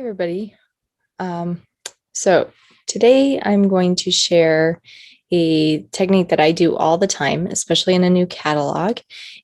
Everybody. Um, so today I'm going to share a technique that I do all the time, especially in a new catalog.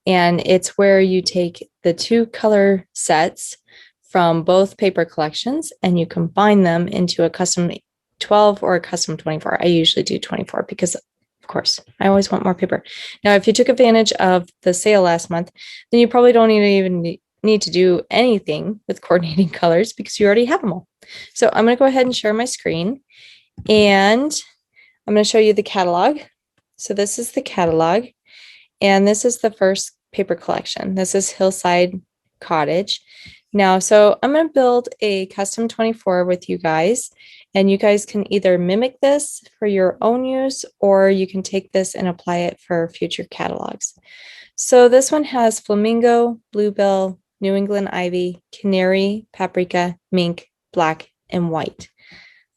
And it's where you take the two color sets from both paper collections and you combine them into a custom 12 or a custom 24. I usually do 24 because of course, I always want more paper. Now, if you took advantage of the sale last month, then you probably don't even need to do anything with coordinating colors because you already have them all. So I'm going to go ahead and share my screen and I'm going to show you the catalog. So this is the catalog and this is the first paper collection. This is Hillside Cottage. Now, so I'm going to build a custom 24 with you guys, and you guys can either mimic this for your own use or you can take this and apply it for future catalogs. So this one has flamingo, bluebell, New England ivy, canary, paprika, mink, black, and white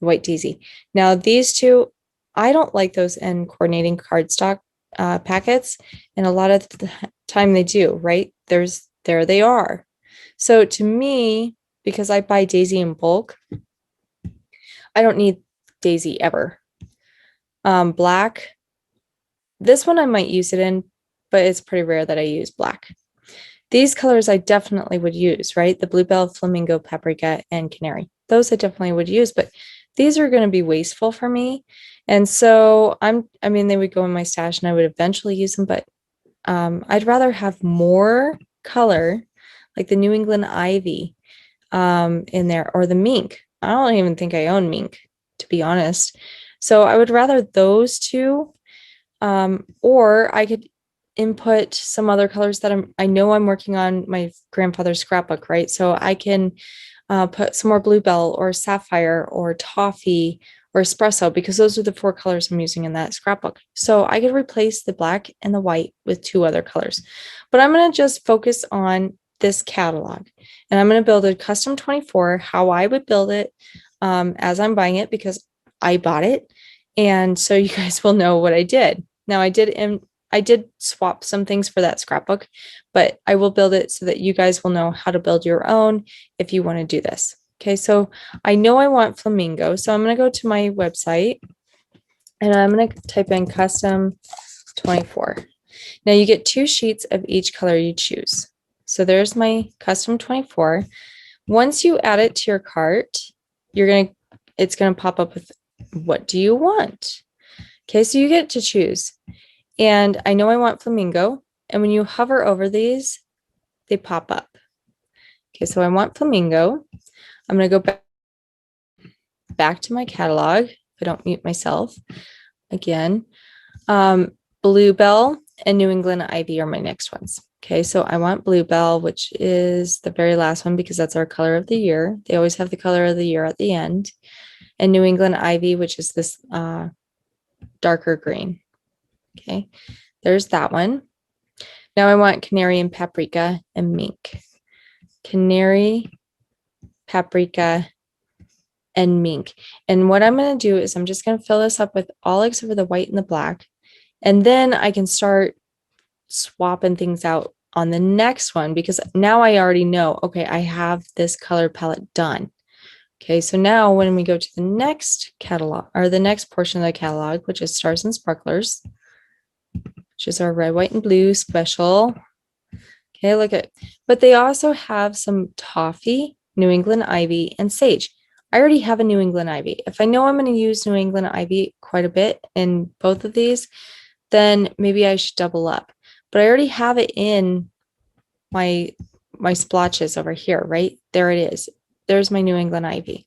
daisy. Now these two, I don't like those in coordinating cardstock packets, and a lot of the time they do, right? There they are. So to me, because I buy daisy in bulk, I don't need daisy ever. Black, this one I might use it in, but it's pretty rare that I use black. These colors I definitely would use, right? The bluebell, flamingo, paprika, and canary. Those I definitely would use, but these are going to be wasteful for me. And so I mean, they would go in my stash and I would eventually use them, but I'd rather have more color, like the New England ivy in there, or the mink. I don't even think I own mink, to be honest. So I would rather those two, or I could input some other colors that I know I'm working on my grandfather's scrapbook, right? So I can put some more bluebell or sapphire or toffee or espresso because those are the four colors I'm using in that scrapbook. So I could replace the black and the white with two other colors. But I'm going to just focus on this catalog and I'm going to build a custom 24, how I would build it as I'm buying it because I bought it. And so you guys will know what I did. Now I did swap some things for that scrapbook, but I will build it so that you guys will know how to build your own if you want to do this. Okay, so I know I want flamingo, so I'm going to go to my website and I'm going to type in custom 24. Now you get 2 sheets of each color you choose. So there's my custom 24. Once you add it to your cart, it's going to pop up with what do you want? Okay, so you get to choose. And I know I want flamingo. And when you hover over these, they pop up. Okay, so I want flamingo. I'm going to go back to my catalog. If I don't mute myself again. Bluebell and New England ivy are my next ones. Okay, so I want bluebell, which is the very last one because that's our color of the year. They always have the color of the year at the end. And New England ivy, which is this darker green. Okay, there's that one. Now I want canary and paprika and mink. Canary, paprika, and mink. And what I'm going to do is I'm just going to fill this up with all except for the white and the black. And then I can start swapping things out on the next one because now I already know, okay, I have this color palette done. Okay, so now when we go to the next catalog or the next portion of the catalog, which is Stars and Sparklers, which is our red, white, and blue special. Okay, look at, but they also have some toffee, New England ivy, and sage. I already have a New England ivy. If I know I'm going to use New England ivy quite a bit in both of these, then maybe I should double up. But I already have it in my splotches over here, right? There it is. There's my New England ivy.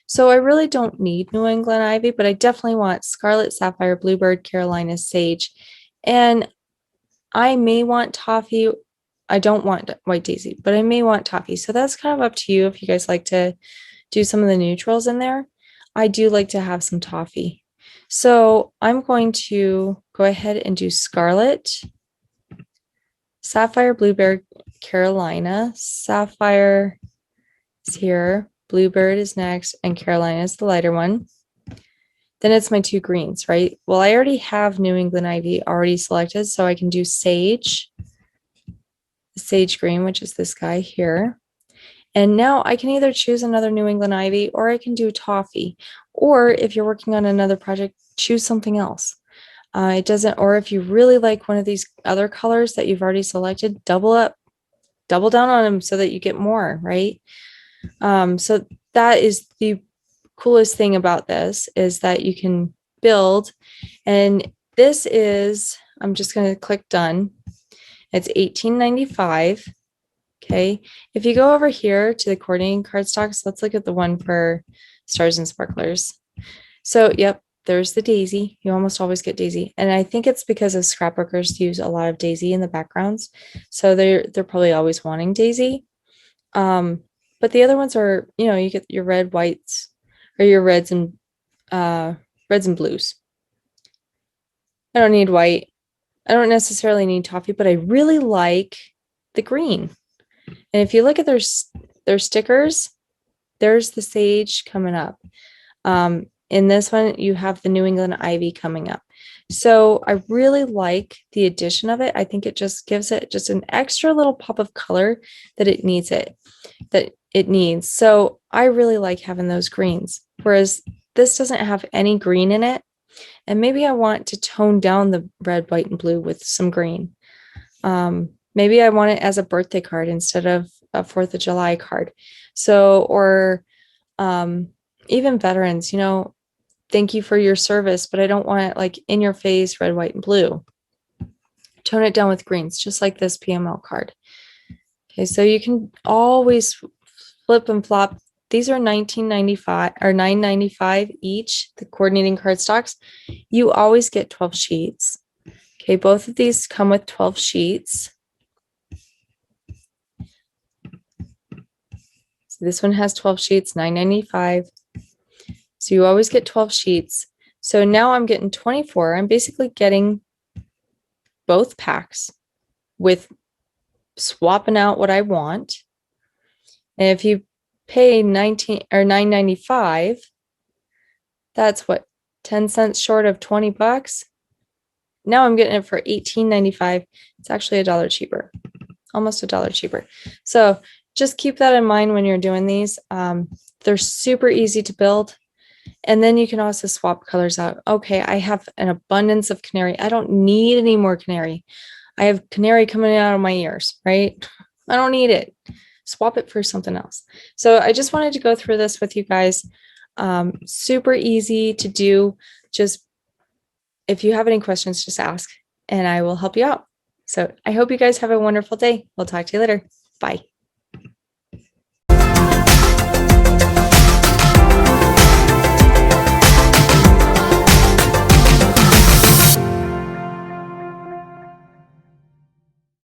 So I really don't need New England ivy, but I definitely want scarlet, sapphire, bluebird, Carolina, sage, and I may want toffee. I don't want white daisy, but I may want toffee. So that's kind of up to you if you guys like to do some of the neutrals in there. I do like to have some toffee. So I'm going to go ahead and do scarlet, sapphire, bluebird, Carolina. Sapphire is here. Bluebird is next, and Carolina is the lighter one. Then it's my 2 greens, right? Well, I already have New England ivy already selected, so I can do sage, the sage green, which is this guy here. And now I can either choose another New England ivy or I can do toffee. Or if you're working on another project, choose something else. It doesn't, or if you really like one of these other colors that you've already selected, double up, double down on them so that you get more, right? So that is the coolest thing about this, is that you can build. And this is, I'm just going to click done. It's $18.95. Okay. If you go over here to the coordinating cardstocks, let's look at the one for stars and sparklers. So, yep, there's the daisy. You almost always get daisy. And I think it's because of scrapbookers use a lot of daisy in the backgrounds. So they're probably always wanting daisy. But the other ones are, you get your red, whites, or your reds and blues. I don't need white. I don't necessarily need toffee, but I really like the green. And if you look at their stickers, there's the sage coming up. In this one, you have the New England ivy coming up. So I really like the addition of it. I think it just gives it just an extra little pop of color that it needs. So I really like having those greens, whereas this doesn't have any green in it. And maybe I want to tone down the red, white, and blue with some green. Maybe I want it as a birthday card instead of a 4th of July card. So, or even veterans, thank you for your service, but I don't want it like in your face, red, white, and blue. Tone it down with greens, just like this PML card. Okay, so you can always flip and flop. These are $19.95 or $9.95 each, the coordinating cardstocks. You always get 12 sheets. Okay, both of these come with 12 sheets. So this one has 12 sheets, $9.95. So you always get 12 sheets. So now I'm getting 24. I'm basically getting both packs with swapping out what I want. And if you pay $9.95, that's what, 10 cents short of 20 bucks. Now I'm getting it for $18.95. It's actually $1 cheaper, almost $1 cheaper. So just keep that in mind when you're doing these. They're super easy to build. And then you can also swap colors out. Okay, I have an abundance of canary. I don't need any more canary. I have canary coming out of my ears, right? I don't need it. Swap it for something else. So I just wanted to go through this with you guys. Super easy to do. Just if you have any questions, just ask and I will help you out. So I hope you guys have a wonderful day. We'll talk to you later. Bye.